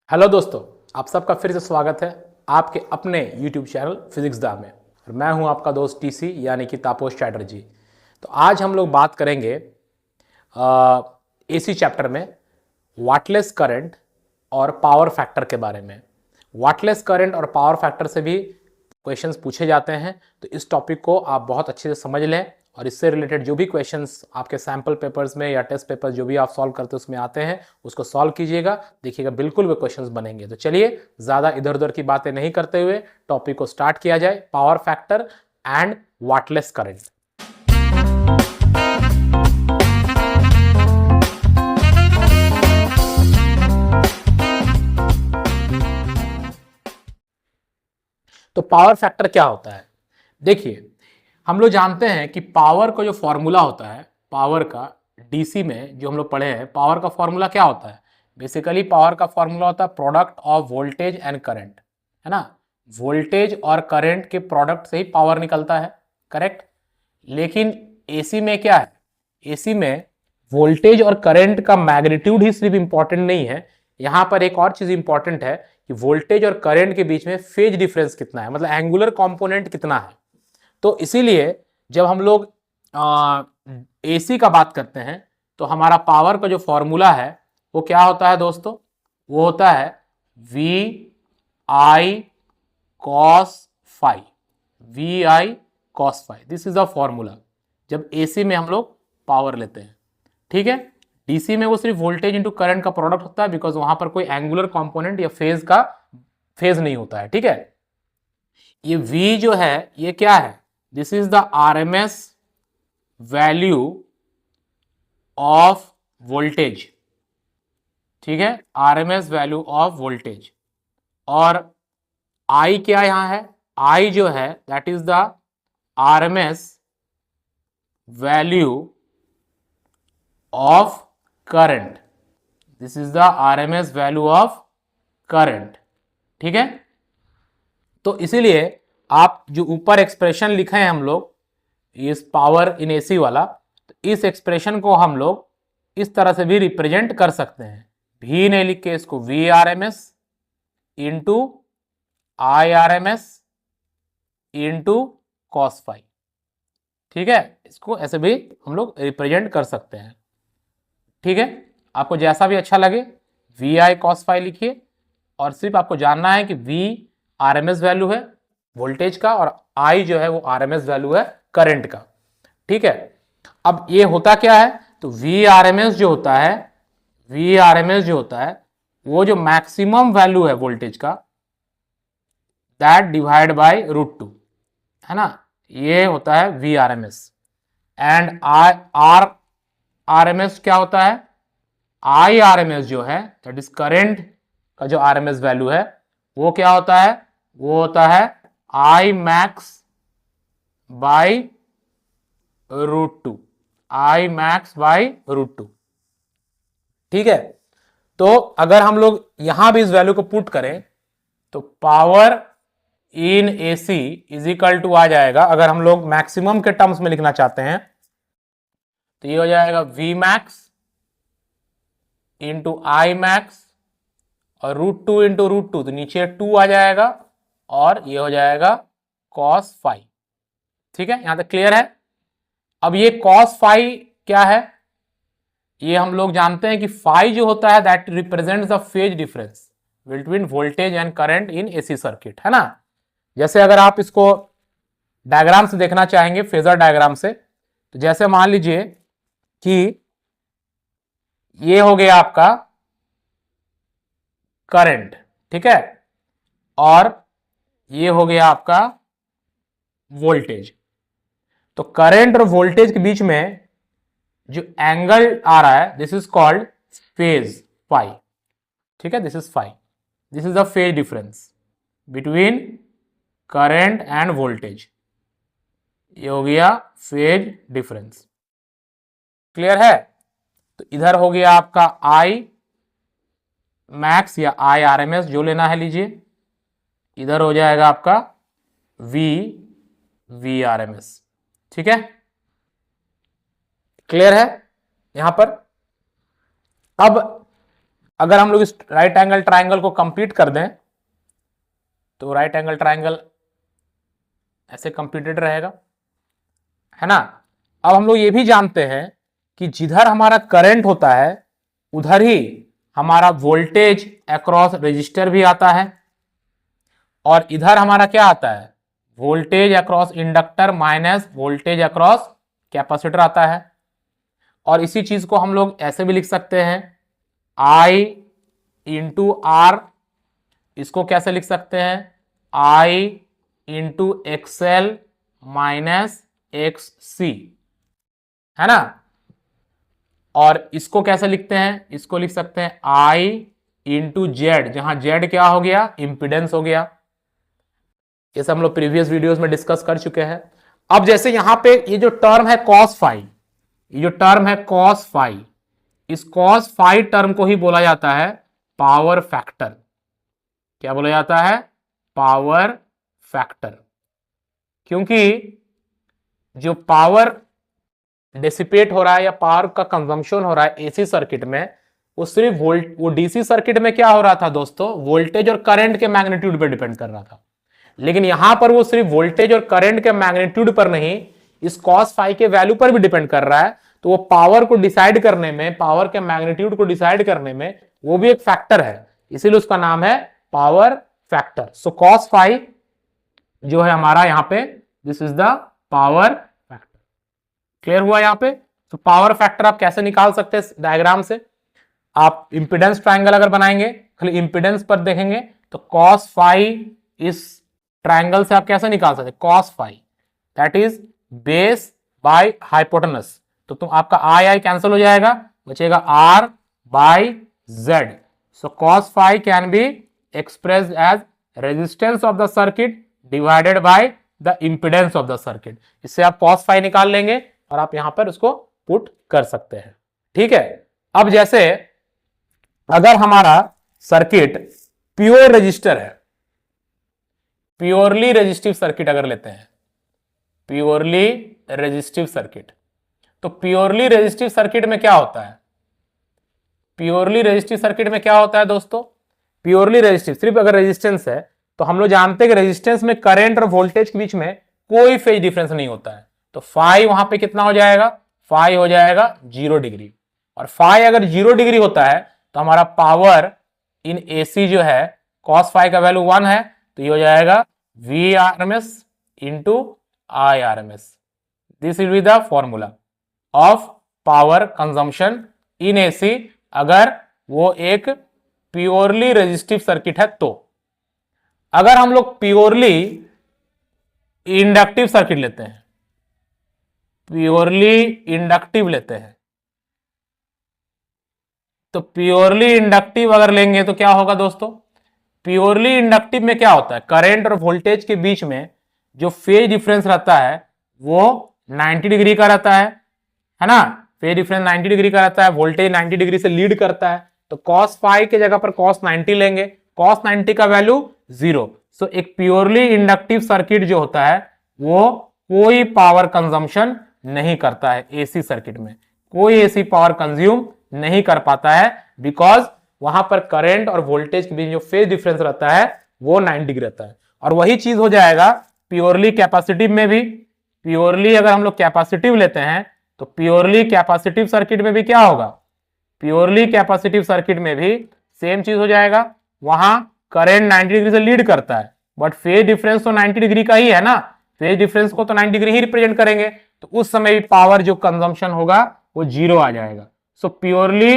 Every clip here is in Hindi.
हेलो दोस्तों, आप सबका फिर से स्वागत है आपके अपने YouTube चैनल फिजिक्स दा में। और मैं हूं आपका दोस्त टीसी यानी कि तापोश चैटर्जी। तो आज हम लोग बात करेंगे एसी चैप्टर में वाटलेस करंट और पावर फैक्टर के बारे में। वाटलेस करंट और पावर फैक्टर से भी क्वेश्चंस पूछे जाते हैं, तो इस टॉपिक को आप बहुत अच्छे से समझ लें और इससे रिलेटेड जो भी क्वेश्चंस आपके सैम्पल पेपर्स में या टेस्ट पेपर्स जो भी आप सॉल्व करते हैं उसमें आते हैं उसको सॉल्व कीजिएगा। देखिएगा बिल्कुल वो क्वेश्चंस बनेंगे। तो चलिए ज़्यादा इधर उधर की बातें नहीं करते हुए टॉपिक को स्टार्ट किया जाए, power factor and wattless current. तो पावर फैक्टर क्या होता है? देखिए, हम लोग जानते हैं कि पावर का जो फॉर्मूला होता है, पावर का डीसी में जो हम लोग पढ़े हैं, पावर का फॉर्मूला क्या होता है? बेसिकली पावर का फॉर्मूला होता है product of voltage and current, है ना। वोल्टेज और करंट के प्रोडक्ट से ही पावर निकलता है, करेक्ट। लेकिन एसी में क्या है? एसी में वोल्टेज और करंट का मैग्नीट्यूड ही सिर्फ इंपॉर्टेंट नहीं है, यहां पर एक और चीज इंपॉर्टेंट है कि वोल्टेज और करंट के बीच में फेज डिफरेंस कितना है, मतलब एंगुलर कंपोनेंट कितना है। तो इसीलिए जब हम लोग एसी का बात करते हैं तो हमारा पावर का जो फॉर्मूला है वो क्या होता है दोस्तों? वो होता है V I cos phi, V I cos phi. This is the formula जब एसी में हम लोग पावर लेते हैं, ठीक है। डीसी में वो सिर्फ वोल्टेज इंटू करंट का प्रोडक्ट होता है, बिकॉज वहां पर कोई एंगुलर कंपोनेंट या फेज नहीं होता है, ठीक है। ये V जो है ये क्या है? This is the RMS value of voltage, ठीक है, RMS वैल्यू ऑफ वोल्टेज। और I क्या यहां है? I जो है that is the RMS value of current, this is the RMS value of current, ठीक है। तो इसीलिए आप जो ऊपर एक्सप्रेशन लिखे हैं हम लोग इस पावर इन एसी वाला, तो इस एक्सप्रेशन को हम लोग इस तरह से भी रिप्रेजेंट कर सकते हैं। भी नहीं लिख के इसको V R M S into I R M S into cos phi, ठीक है। इसको ऐसे भी हम लोग रिप्रेजेंट कर सकते हैं, ठीक है। आपको जैसा भी अच्छा लगे वी आई कॉस फाई लिखिए, और सिर्फ आपको जानना है कि वी आरएमएस वैल्यू है वोल्टेज का और आई जो है वो आरएमएस वैल्यू है करंट का, ठीक है। अब ये होता क्या है? तो वी आरएमएस जो होता है, वी आरएमएस जो होता है वो जो मैक्सिमम वैल्यू है वोल्टेज का, दैट डिवाइड बाय √2, है ना। ये होता है V RMS. And R RMS क्या होता है? आई आरएमएस जो है दैट इज करंट का जो आरएमएस वैल्यू है वो क्या होता है? वो होता है I max by √2, I max by √2, ठीक है। तो अगर हम लोग यहां भी इस वैल्यू को पुट करें तो power in AC is equal to आ जाएगा, अगर हम लोग मैक्सिमम के टर्म्स में लिखना चाहते हैं तो ये हो जाएगा V max into I max और √2 इंटू √2, तो नीचे 2 आ जाएगा और ये हो जाएगा cos फाई, ठीक है। यहां तक क्लियर है? अब ये cos फाई क्या है? ये हम लोग जानते हैं कि फाई जो होता है that represents the phase difference between voltage and current in AC circuit, है ना। जैसे अगर आप इसको डायग्राम से देखना चाहेंगे, फेजर डायग्राम से, तो जैसे मान लीजिए कि ये हो गया आपका करंट, ठीक है, और ये हो गया आपका वोल्टेज। तो करंट और वोल्टेज के बीच में जो एंगल आ रहा है this is called phase phi, ठीक है, this is phi, this is the phase difference between current and voltage. ये हो गया फेज डिफरेंस, क्लियर है। तो इधर हो गया आपका आई मैक्स या आई आरएमएस जो लेना है लीजिए, इधर हो जाएगा आपका वी आरएमएस, ठीक है, क्लियर है यहां पर। अब अगर हम लोग इस राइट एंगल ट्राइंगल को कंप्लीट कर दें तो राइट एंगल ट्राइंगल ऐसे कंप्लीटेड रहेगा, है ना। अब हम लोग ये भी जानते हैं कि जिधर हमारा करंट होता है उधर ही हमारा वोल्टेज अक्रॉस रेजिस्टर भी आता है, और इधर हमारा क्या आता है, voltage across inductor minus voltage across capacitor आता है। और इसी चीज को हम लोग ऐसे भी लिख सकते हैं, I इंटू आर, इसको कैसे लिख सकते हैं, I into XL minus X C, है ना। और इसको कैसे लिखते हैं, इसको लिख सकते हैं I इंटू जेड, जहां जेड क्या हो गया, इंपिडेंस हो गया। ये सब हम लोग प्रीवियस वीडियोस में डिस्कस कर चुके हैं। अब जैसे यहां पे ये जो टर्म है कॉस फाई, ये जो टर्म है कॉस फाई, इस कॉस फाई टर्म को ही बोला जाता है पावर फैक्टर। क्या बोला जाता है, पावर फैक्टर। क्योंकि जो पावर डिसिपेट हो रहा है या पावर का कंजम्पशन हो रहा है एसी सर्किट में, वो सिर्फ वो डीसी सर्किट में क्या हो रहा था दोस्तों, वोल्टेज और करंट के मैग्नीट्यूड पर डिपेंड कर रहा था। लेकिन यहां पर वो सिर्फ वोल्टेज और करंट के मैग्नीट्यूड पर नहीं, इस कॉस फाई के वैल्यू पर भी डिपेंड कर रहा है। तो वो पावर को डिसाइड करने में, पावर के मैग्नीट्यूड को डिसाइड करने में वो भी एक फैक्टर है, इसीलिए उसका नाम है power factor. So cos phi जो है हमारा यहां पे, this is the power factor. Clear हुआ यहां पे। तो पावर फैक्टर आप कैसे निकाल सकते हैं डायग्राम से, आप इंपिडेंस ट्रायंगल अगर बनाएंगे, खाली इंपिडेंस पर देखेंगे तो कॉस फाई इस ट्रायंगल से आप कैसे निकाल सकते हैं, cos phi that is base by hypotenuse. तो तुम आपका आई आई कैंसिल हो जाएगा, बचेगा R by Z. So cos phi can be expressed as resistance of the circuit divided by the impedance of the circuit. इससे आप कॉस फाई निकाल लेंगे और आप यहां पर उसको पुट कर सकते हैं, ठीक है। अब जैसे अगर हमारा सर्किट प्योर रजिस्टर है, प्योरली रेजिस्टिव सर्किट अगर लेते हैं, प्योरली रेजिस्टिव सर्किट, तो प्योरली रेजिस्टिव सर्किट में क्या होता है, प्योरली रेजिस्टिव सर्किट में क्या होता है दोस्तों, प्योरली रेजिस्टिव सिर्फ अगर रेजिस्टेंस है तो हम लोग जानते हैं कि रेजिस्टेंस में करंट और वोल्टेज के बीच में कोई फेज डिफरेंस नहीं होता है। तो फाई वहां पे कितना हो जाएगा, फाई हो जाएगा 0 डिग्री। और फाई अगर 0 डिग्री होता है तो हमारा पावर इन एसी जो है, कॉस फाई का वैल्यू 1 है, तो ये हो जाएगा V R M S into I R M S. This will be the formula of power consumption in AC, अगर वो एक प्योरली रेजिस्टिव सर्किट है। तो अगर हम लोग प्योरली इंडक्टिव सर्किट लेते हैं, प्योरली इंडक्टिव लेते हैं, तो प्योरली इंडक्टिव अगर लेंगे तो क्या होगा दोस्तों, प्योरली इंडक्टिव में क्या होता है, करंट और वोल्टेज के बीच में जो फेज डिफरेंस रहता है वो 90 डिग्री का रहता है ना। फेज डिफरेंस 90 डिग्री का रहता है, वोल्टेज 90 डिग्री से लीड करता है। तो cos फाई के जगह पर cos 90 लेंगे, cos 90 का वैल्यू 0। सो एक प्योरली इंडक्टिव सर्किट जो होता है वो कोई पावर कंजम्पशन नहीं करता है, एसी सर्किट में कोई एसी पावर कंज्यूम नहीं कर पाता है, बिकॉज वहां पर करंट और वोल्टेज के बीच जो फेज डिफरेंस रहता है वो 90 डिग्री रहता है। और वही चीज हो जाएगा प्योरली कैपेसिटिव में भी। प्योरली अगर हम लोग कैपेसिटिव लेते हैं तो प्योरली कैपेसिटिव सर्किट में भी क्या होगा, प्योरली कैपेसिटिव सर्किट में भी सेम चीज हो जाएगा। वहां करंट 90 डिग्री से लीड करता है, बट फेज डिफरेंस तो 90 डिग्री का ही है ना, फेज डिफरेंस को तो 90 डिग्री ही रिप्रेजेंट करेंगे, तो उस समय भी पावर जो कंजम्पशन होगा वो 0 आ जाएगा। सो प्योरली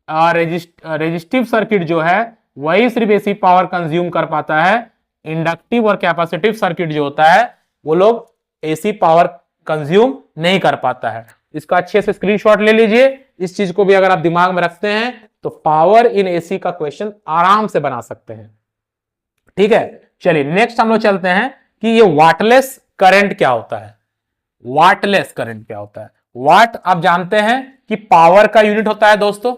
रेजिस्टिव सर्किट जो है वही सिर्फ एसी पावर कंज्यूम कर पाता है। इंडक्टिव और कैपेसिटिव सर्किट जो होता है वो लोग एसी पावर कंज्यूम नहीं कर पाता है। इसका अच्छे से स्क्रीनशॉट ले लीजिए, इस चीज को भी अगर आप दिमाग में रखते हैं तो पावर इन एसी का क्वेश्चन आराम से बना सकते हैं, ठीक है। चलिए नेक्स्ट हम लोग चलते हैं कि ये वाटलेस करंट क्या होता है। वाटलेस करंट क्या होता है, वाट आप जानते हैं कि पावर का यूनिट होता है दोस्तों।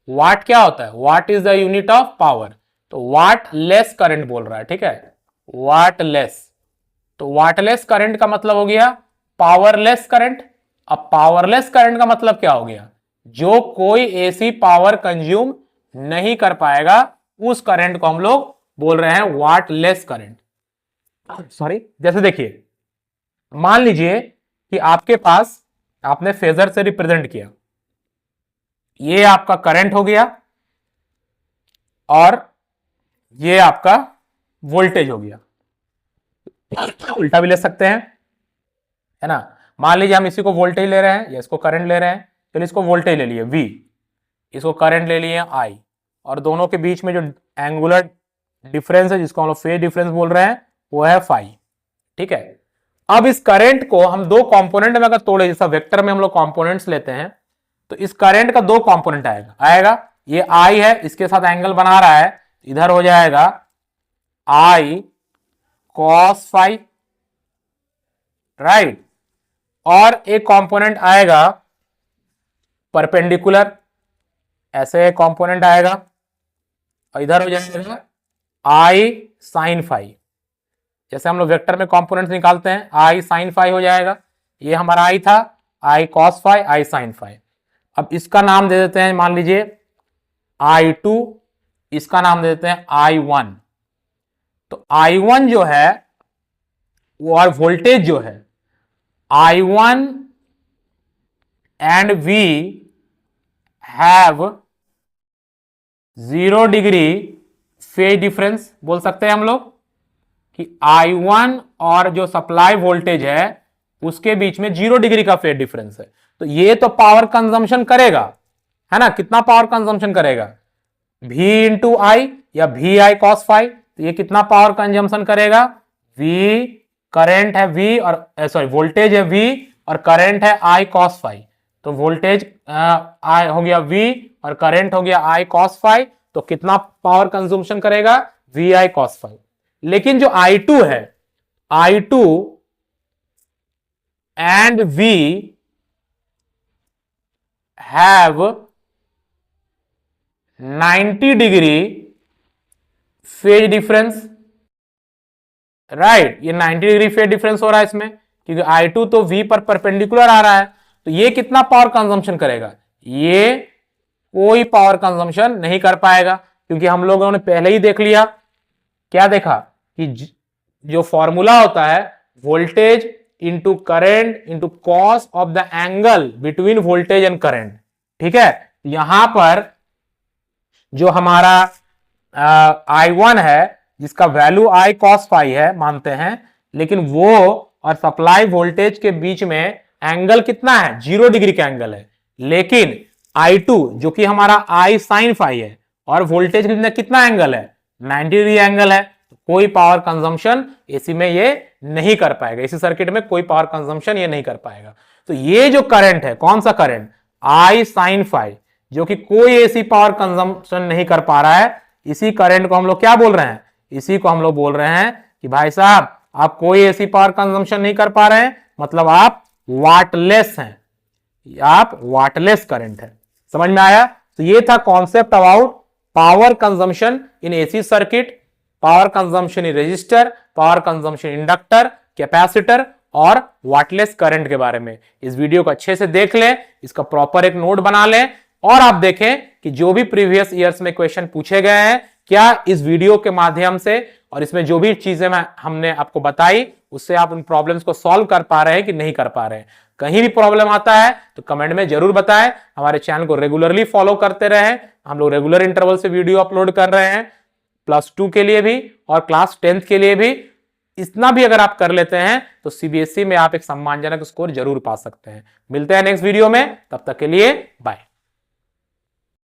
वाट क्या होता है, what is the unit of power. तो वाट लेस करंट बोल रहा है, ठीक है, वाट लेस। तो वाटलेस करंट का मतलब हो गया पावरलेस करंट। अब पावरलेस करंट का मतलब क्या हो गया, जो कोई एसी पावर कंज्यूम नहीं कर पाएगा, उस करंट को हम लोग बोल रहे हैं वाटलेस करंट। सॉरी, जैसे देखिए, मान लीजिए कि आपके पास, आपने फेजर से रिप्रेजेंट किया, ये आपका करंट हो गया और ये आपका वोल्टेज हो गया। उल्टा भी ले सकते हैं, है ना। मान लीजिए हम इसी को वोल्टेज ले रहे हैं या इसको करंट ले रहे हैं, चलिए इसको वोल्टेज ले लिए V, इसको करंट ले लिए I, और दोनों के बीच में जो एंगुलर डिफरेंस है जिसको हम लोग फेज डिफरेंस बोल रहे हैं वो है फाई। ठीक है, अब इस करंट को हम दो कंपोनेंट में अगर तोड़े, जैसा वेक्टर में हम लोग कंपोनेंट्स लेते हैं, तो इस करंट का दो कंपोनेंट आएगा ये I है, इसके साथ एंगल बना रहा है, इधर हो जाएगा I cos फाई, राइट, और एक कंपोनेंट आएगा परपेंडिकुलर, ऐसे कंपोनेंट आएगा और इधर हो जाएगा I sin फाई। जैसे हम लोग वेक्टर में कंपोनेंट्स निकालते हैं, I sin फाई हो जाएगा, ये हमारा I था, I cos phi, I sin phi. अब इसका नाम दे देते हैं, मान लीजिए I2, इसका नाम दे देते हैं I1। तो I1 जो है वो, और वोल्टेज जो है I1 and V have 0 degree phase difference, बोल सकते हैं हम लोग कि I1 और जो सप्लाई वोल्टेज है उसके बीच में 0 डिग्री का फेज डिफरेंस है। तो ये तो पावर कंजम्पशन करेगा, है ना। कितना पावर कंजम्पशन करेगा, V इंटू आई या वी आई कॉस फाई, तो ये कितना पावर कंजम्पशन करेगा, V करंट है V और सॉरी वोल्टेज है V और करंट है I कॉस फाई। तो वोल्टेज I हो गया V और करंट हो गया I कॉस फाई, तो कितना पावर कंजम्पशन करेगा, वी आई कॉस फाई। लेकिन जो I2 है, I2 and V have 90 degree phase difference, right. ये 90 डिग्री फेज डिफरेंस हो रहा है इसमें, क्योंकि I2 तो V पर परपेंडिकुलर आ रहा है। तो ये कितना पावर कंजम्पशन करेगा, ये कोई पावर कंजम्पशन नहीं कर पाएगा, क्योंकि हम लोगों ने पहले ही देख लिया, क्या देखा कि जो फॉर्मूला होता है voltage into current into cos of the angle between voltage and current. ठीक है, यहां पर जो हमारा I1 है जिसका वैल्यू I cos फाई है मानते हैं, लेकिन वो और सप्लाई वोल्टेज के बीच में एंगल कितना है, 0 डिग्री का एंगल है। लेकिन I2 जो कि हमारा I sin फाई है और वोल्टेज कितना एंगल है, 90 डिग्री एंगल है, तो कोई पावर कंजम्पशन एसी में ये नहीं कर पाएगा, इसी सर्किट में कोई पावर कंजम्पशन ये नहीं कर पाएगा। तो ये जो करंट है, कौन सा करंट, I sin फाई, जो कि कोई एसी पावर कंजम्पशन नहीं कर पा रहा है, इसी करंट को हम लोग क्या बोल रहे हैं, इसी को हम लोग बोल रहे हैं कि भाई साहब आप कोई एसी पावर कंजम्पशन नहीं कर पा रहे हैं, मतलब आप वाटलेस हैं, आप वाटलेस करंट है। समझ में आया। तो ये था concept about power consumption in AC circuit, power consumption in resistor, power consumption inductor, capacitor और वाटलेस करंट के बारे में। इस वीडियो को अच्छे से देख लें, इसका प्रॉपर एक नोट बना लें और आप देखें कि जो भी प्रीवियस ईयर्स में क्वेश्चन पूछे गए हैं, क्या इस वीडियो के माध्यम से और इसमें जो भी चीजें हमने आपको बताई उससे आप उन प्रॉब्लम्स को सॉल्व कर पा रहे हैं कि नहीं कर पा रहे हैं। कहीं भी प्रॉब्लम आता है तो कमेंट में जरूर बताएं। हमारे चैनल को रेगुलरली फॉलो करते रहें, हम लोग रेगुलर इंटरवल से वीडियो अपलोड कर रहे हैं, +2 के लिए भी और क्लास 10th के लिए भी। इतना भी अगर आप कर लेते हैं तो सीबीएसई में आप एक सम्मानजनक स्कोर जरूर पा सकते हैं। मिलते हैं नेक्स्ट वीडियो में, तब तक के लिए बाय।